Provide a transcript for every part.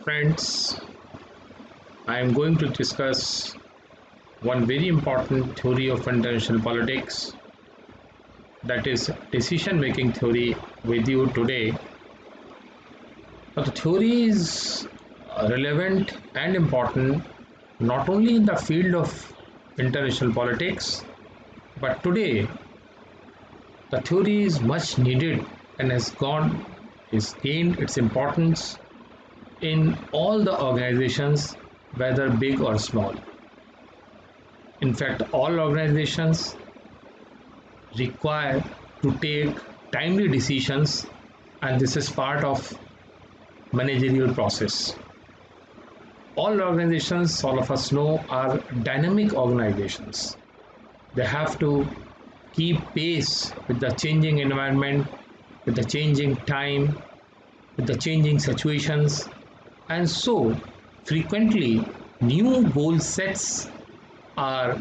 Friends, I am going to discuss one very important theory of international politics, that is decision making theory, with you today. Now, the theory is relevant and important not only in the field of international politics, but today the theory is much needed and is gained its importance in all the organizations, whether big or small. In fact, all organizations require to take timely decisions, and this is part of managerial process. All organizations, all of us know, are dynamic organizations. They have to keep pace with the changing environment, with the changing time, with the changing situations, and so frequently new goal sets are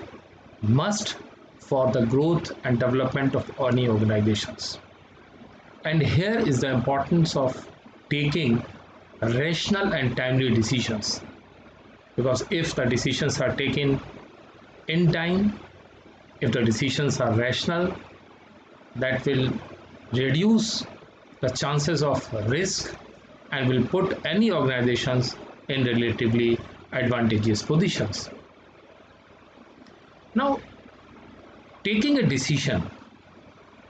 must for the growth and development of any organizations. And here is the importance of taking rational and timely decisions, because if the decisions are taken in time, if the decisions are rational, that will reduce the chances of risk and will put any organizations in relatively advantageous positions. Now, taking a decision,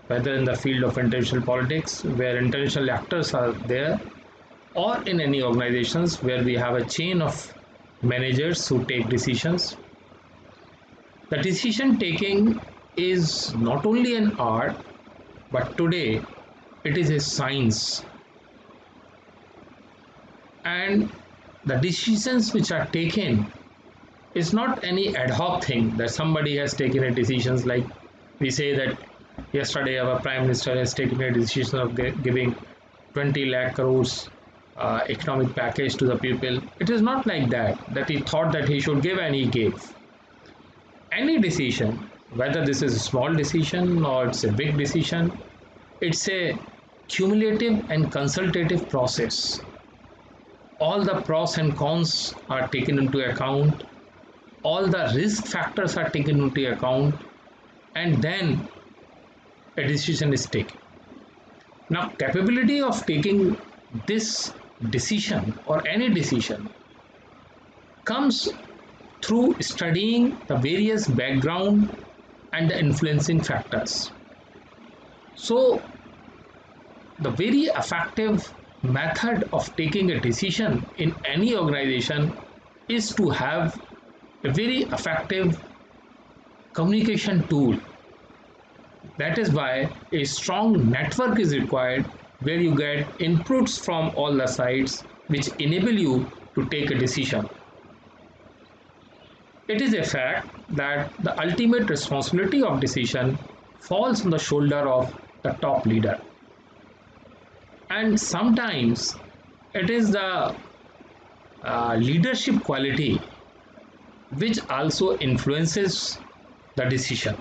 whether in the field of international politics where international actors are there, or in any organizations where we have a chain of managers who take decisions, the decision taking is not only an art, but today it is a science. And the decisions which are taken is not any ad hoc thing that somebody has taken a decisions, like we say that yesterday our prime minister has taken a decision of giving 20 lakh crores economic package to the people. It is not like that he thought that he should give and he gave. Any decision, whether this is a small decision or it's a big decision, it's a cumulative and consultative process. All the pros and cons are taken into account, all the risk factors are taken into account, and then a decision is taken. Now, capability of taking this decision or any decision comes through studying the various background and the influencing factors. So, the very effective method of taking a decision in any organization is to have a very effective communication tool. That is why a strong network is required, where you get inputs from all the sides which enable you to take a decision. It is a fact that the ultimate responsibility of decision falls on the shoulder of the top leader, and sometimes it is the leadership quality which also influences the decision.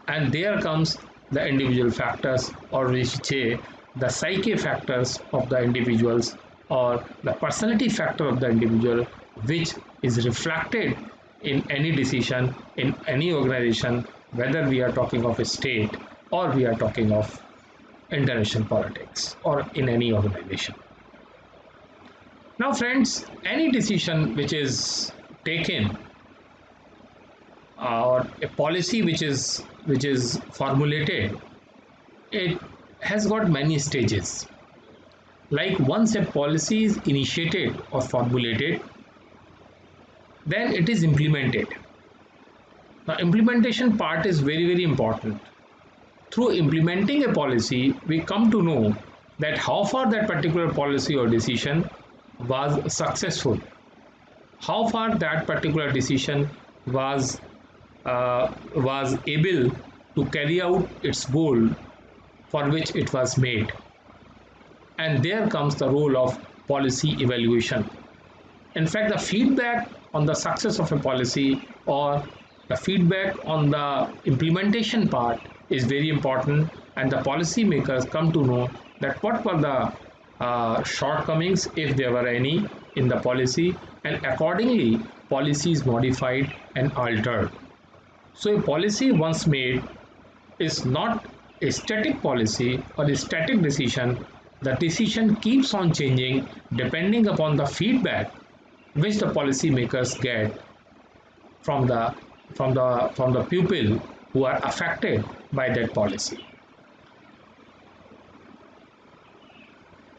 And there comes the individual factors, or we should say the psyche factors of the individuals, or the personality factor of the individual, which is reflected in any decision in any organization, whether we are talking of a state or we are talking of international politics or in any organization. Now, friends, any decision which is taken, or a policy which is formulated, it has got many stages. Like, once a policy is initiated or formulated, then it is implemented. Now, implementation part is very important. Through implementing a policy, we come to know that how far that particular policy or decision was successful, how far that particular decision was able to carry out its goal for which it was made. And there comes the role of policy evaluation. In fact, the feedback on the success of a policy, or the feedback on the implementation part, is very important, and the policy makers come to know that what were the shortcomings if there were any in the policy, and accordingly policy is modified and altered. So a policy once made is not a static policy or a static decision. The decision keeps on changing depending upon the feedback which the policy makers get from the people who are affected by that policy.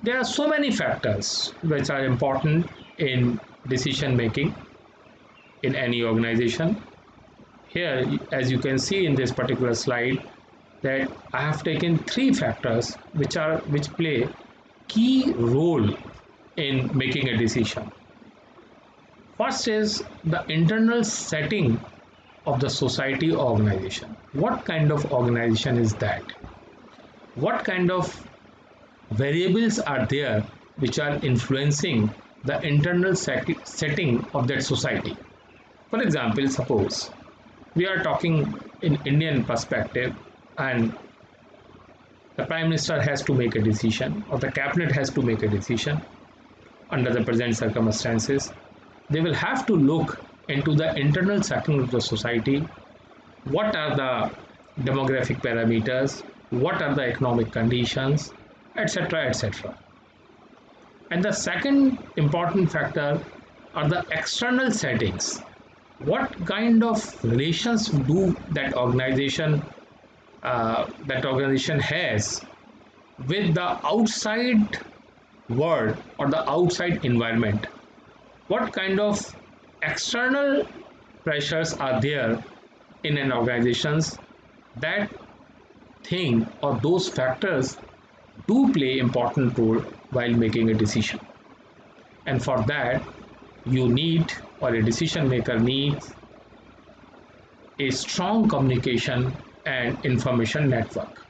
There are so many factors which are important in decision making in any organization. Here, as you can see in this particular slide, that I have taken three factors which play key role in making a decision. First is the internal setting of the society or organization. What kind of organization is that? What kind of variables are there which are influencing the internal setting of that society? For example, suppose we are talking in Indian perspective, and the Prime Minister has to make a decision or the cabinet has to make a decision under the present circumstances. They will have to look into the internal setting of the society. What are the demographic parameters? What are the economic conditions, etc., etc. And the second important factor are the external settings. What kind of relations do that organization has with the outside world or the outside environment? What kind of external pressures are there in an organizations? That thing or those factors do play important role while making a decision. And for that, you need, or a decision maker needs, a strong communication and information network.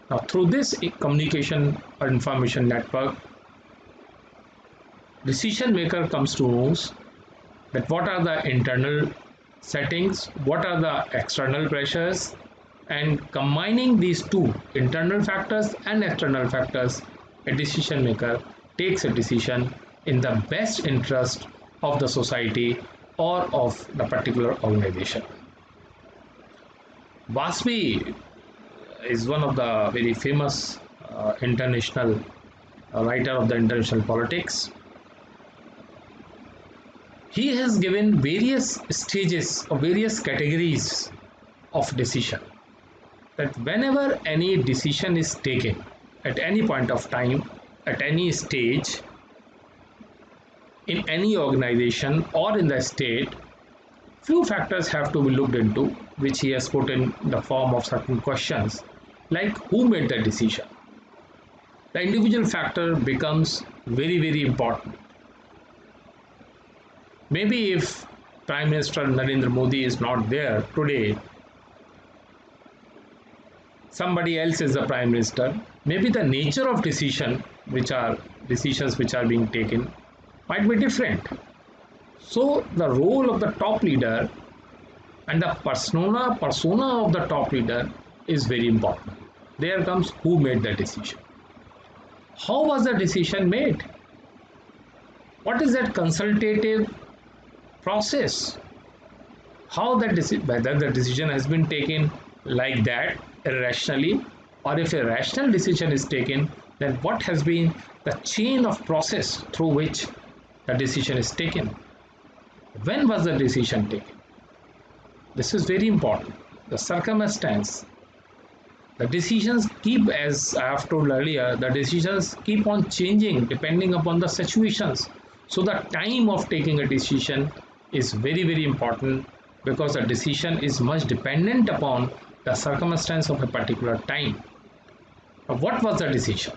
Now, through this communication or information network, decision maker comes to know that what are the internal settings, what are the external pressures, and combining these two, internal factors and external factors, a decision maker takes a decision in the best interest of the society or of the particular organization. Vaspi is one of the very famous international writer of the international politics. He has given various stages or various categories of decision. That whenever any decision is taken at any point of time, at any stage, in any organization or in the state, few factors have to be looked into, which he has put in the form of certain questions, like who made the decision. The individual factor becomes very, very important. Maybe if Prime Minister Narendra Modi is not there today, somebody else is the Prime Minister, maybe the nature of decisions which are being taken might be different. So the role of the top leader and the persona of the top leader is very important. There comes who made the decision. How was the decision made? What is that consultative process? How that whether the decision has been taken like that irrationally, or if a rational decision is taken, then what has been the chain of process through which the decision is taken? When was the decision taken? This is very important. The circumstance, the decisions keep, as I have told earlier, the decisions keep on changing depending upon the situations. So the time of taking a decision is very, very important, because the decision is much dependent upon the circumstance of a particular time. What was the decision?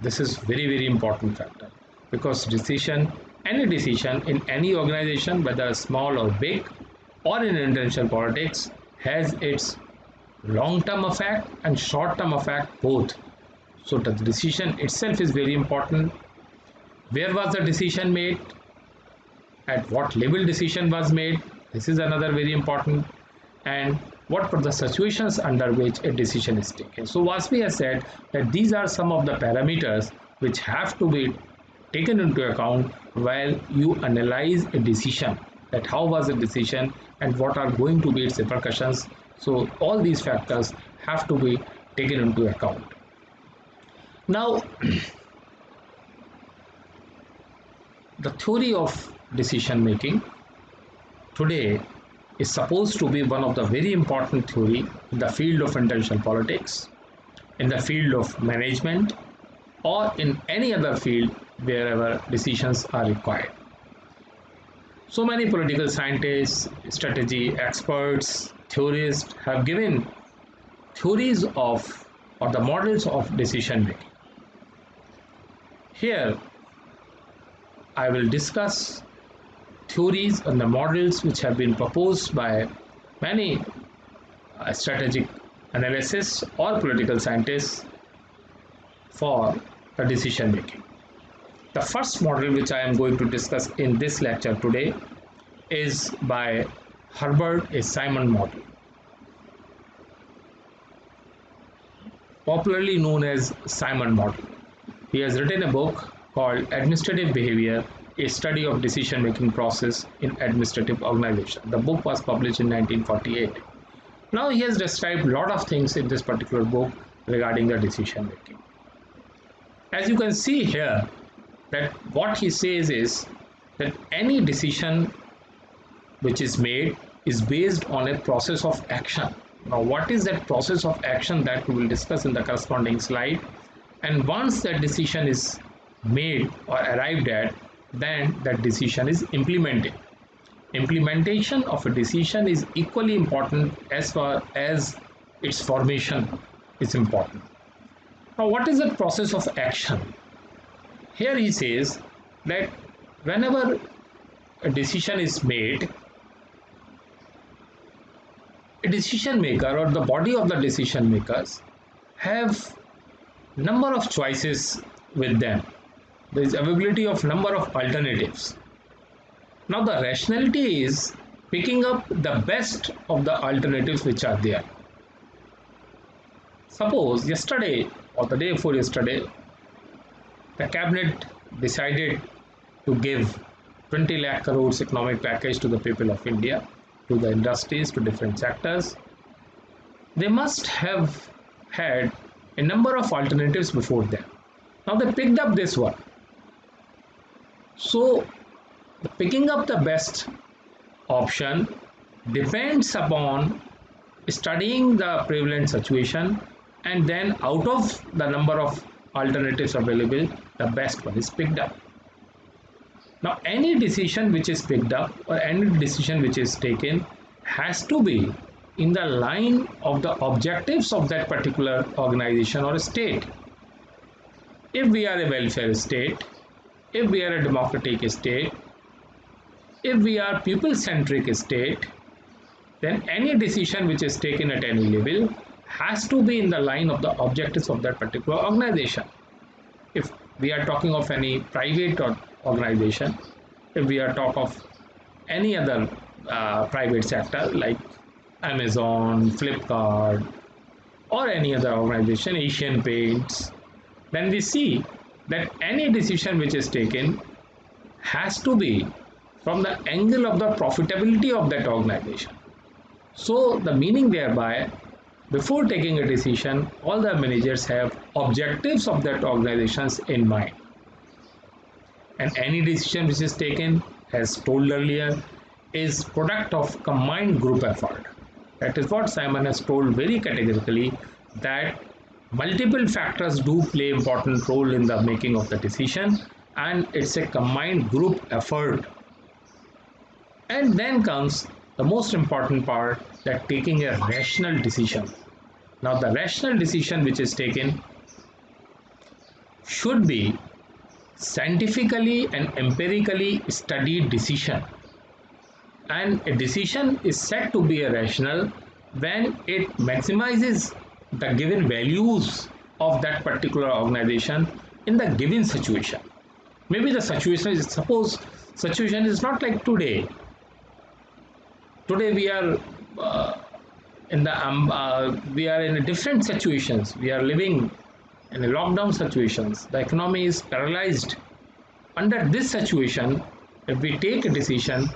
This is very, very important factor, because any decision in any organization, whether small or big, or in international politics, has its long-term effect and short-term effect both. So the decision itself is very important. Where was the decision made? At what level decision was made? This is another very important. And what were the situations under which a decision is taken? So Vaspi has said that these are some of the parameters which have to be taken into account while you analyze a decision, that how was the decision and what are going to be its repercussions. So all these factors have to be taken into account. Now, the theory of decision making today is supposed to be one of the very important theory in the field of international politics, in the field of management, or in any other field wherever decisions are required. So many political scientists, strategy experts, theorists have given theories of or the models of decision making. Here I will discuss theories and the models which have been proposed by many strategic analysts or political scientists for the decision making. The first model which I am going to discuss in this lecture today is by Herbert A. Simon model, popularly known as Simon model. He has written a book called Administrative Behavior, a study of decision making process in administrative organization. The book was published in 1948. Now he has described a lot of things in this particular book regarding the decision making. As you can see here, that what he says is that any decision which is made is based on a process of action. Now what is that process of action, that we will discuss in the corresponding slide. And once that decision is made or arrived at, then that decision is implemented. Implementation of a decision is equally important as far as its formation is important. Now what is the process of action? Here he says that whenever a decision is made, a decision maker or the body of the decision makers have number of choices with them. There is availability of number of alternatives. Now the rationality is picking up the best of the alternatives which are there. Suppose yesterday or the day before yesterday, the cabinet decided to give 20 lakh crores economic package to the people of India, to the industries, to different sectors. They must have had a number of alternatives before them. Now they picked up this one. So picking up the best option depends upon studying the prevalent situation, and then out of the number of alternatives available, the best one is picked up. Now any decision which is picked up or any decision which is taken has to be in the line of the objectives of that particular organization or state. If we are a welfare state, if we are a democratic state, if we are people-centric state, then any decision which is taken at any level has to be in the line of the objectives of that particular organization. If we are talking of any private organization, if we are talking of any other private sector like Amazon, Flipkart, or any other organization, Asian Paints, then we see that any decision which is taken has to be from the angle of the profitability of that organization. So the meaning thereby, before taking a decision, all the managers have objectives of that organizations in mind. And any decision which is taken, as told earlier, is product of combined group effort. That is what Simon has told very categorically, that multiple factors do play important role in the making of the decision, and it's a combined group effort. And then comes the most important part, that taking a rational decision. Now the rational decision which is taken should be scientifically and empirically studied decision, and a decision is said to be a rational when it maximizes the given values of that particular organization in the given situation. Maybe the situation is, suppose situation is not like today. Today we are we are in a different situations. We are living In a lockdown situations, the economy is paralyzed. Under this situation, if we take a decision,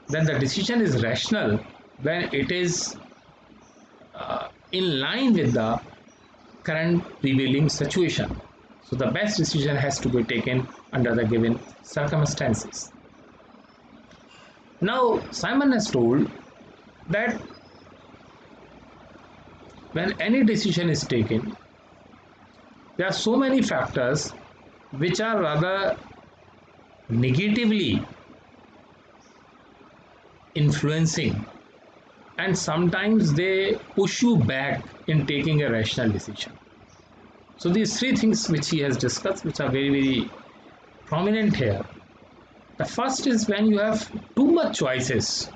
then the decision is rational when it is in line with the current prevailing situation. So the best decision has to be taken under the given circumstances. Now, Simon has told that when any decision is taken, there are so many factors which are rather negatively influencing, and sometimes they push you back in taking a rational decision. So these three things which he has discussed, which are very, very prominent here. The first is when you have too much choices,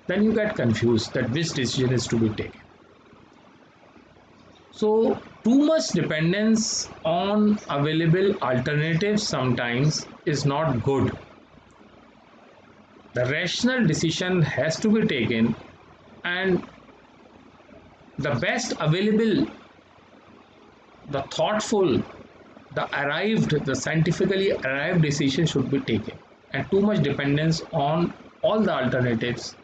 then you get confused that which decision is to be taken. So too much dependence on available alternatives sometimes is not good. The rational decision has to be taken, and the best available, the thoughtful, the scientifically arrived decision should be taken. And too much dependence on all the alternatives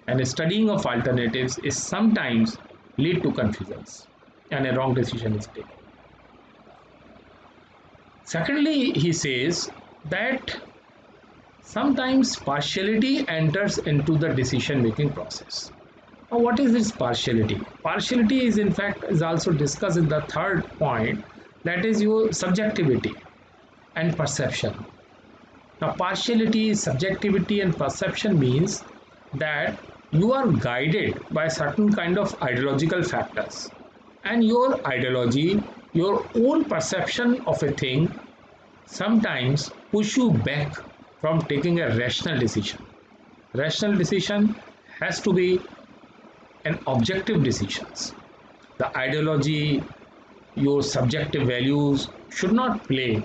and studying of alternatives is sometimes lead to confusions and a wrong decision is taken. Secondly, he says that sometimes partiality enters into the decision making process. Now, what is this partiality? Partiality is in fact is also discussed in the third point, that is your subjectivity and perception. Now, partiality, subjectivity and perception means that you are guided by certain kind of ideological factors, and your ideology, your own perception of a thing sometimes push you back from taking a rational decision. Rational decision has to be an objective decisions. The ideology, your subjective values should not play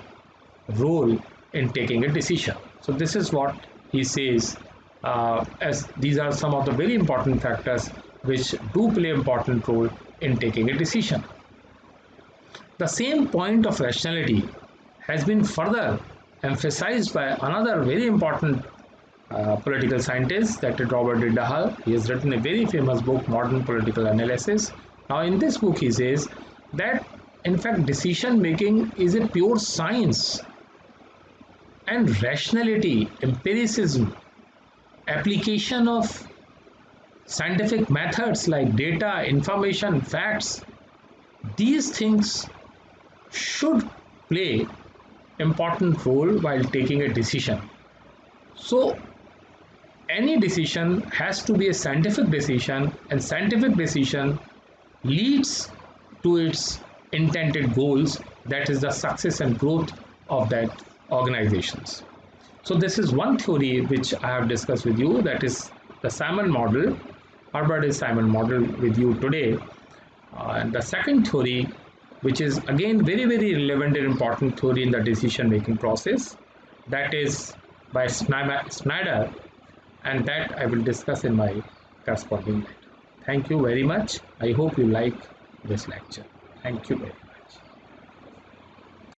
a role in taking a decision. So this is what he says, as these are some of the very important factors which do play important role in taking a decision. The same point of rationality has been further emphasized by another very important political scientist, that is Robert de Dahl. He has written a very famous book, Modern Political Analysis. Now in this book he says that in fact decision making is a pure science, and rationality, empiricism, application of scientific methods like data, information, facts, these things should play important role while taking a decision. So any decision has to be a scientific decision, and scientific decision leads to its intended goals, that is the success and growth of that organizations. So this is one theory which I have discussed with you, that is the Simon model, Herbert Simon model with you today. And the second theory, which is again very, very relevant and important theory in the decision making process, that is by Snyder, and that I will discuss in my corresponding lecture. Thank you very much. I hope you like this lecture. Thank you very much.